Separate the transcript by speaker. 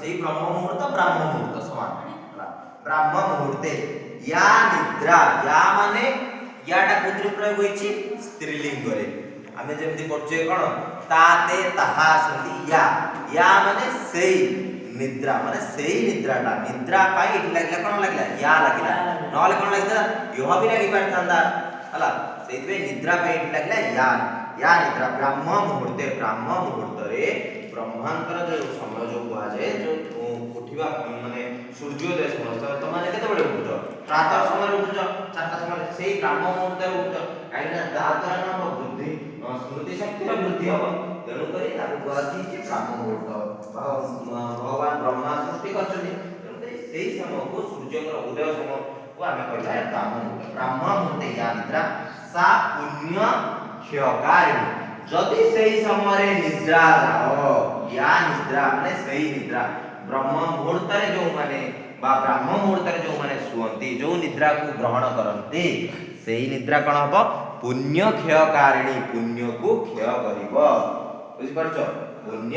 Speaker 1: सेही ब्रह्म मुहूर्त समान ब्रह्म मुहूर्ते या निद्रा या माने याटा कुद्र प्रयोग होईची स्त्रीलिंग रे आमे जेमति करछे कोन ताते ताहा सती या माने सेही निद्रा माने सेही निद्राटा निद्रा पाई इट लागला कोन लागला या लागला नले कोन लागला यो भी लागी पारथांदा हला सेइबे निद्रा पाई इट लागला या निद्रा ब्रह्म मुहूर्ते रे ब्रह्मांतर जो समय जो कुआ जाए जो उठिबा माने सूर्योदय समय तो माने केते बडे उठुछ प्रातः समय उठुछ चारटा समय सेही ब्रह्म मुहूर्ते उठुछ काइना दातरा नाम बुद्धि स्मृति शक्ति वृद्धि हो तेणु करी ताको गति जे ब्रह्म मुहूर्त भगवान ब्रह्मा सृष्टि करछनी तेणु करी सेही समय को सूर्यकर उदय समय को आमे कहला ब्रह्म मुहूर्ते या निद्रा सा पुण्य क्षयकारिणी जदि सेही समय निद्रा जाओ या निद्रा माने सेही निद्रा ब्रह्म मुहूर्त रे जो माने बा ब्रह्म मुहूर्त रे जो माने सुअंती जो निद्रा को ग्रहण करंती सेही निद्रा कोन हबो पुण्य क्षयकारिणी पुण्य को क्षय करिवो बुझि परछो पुण्य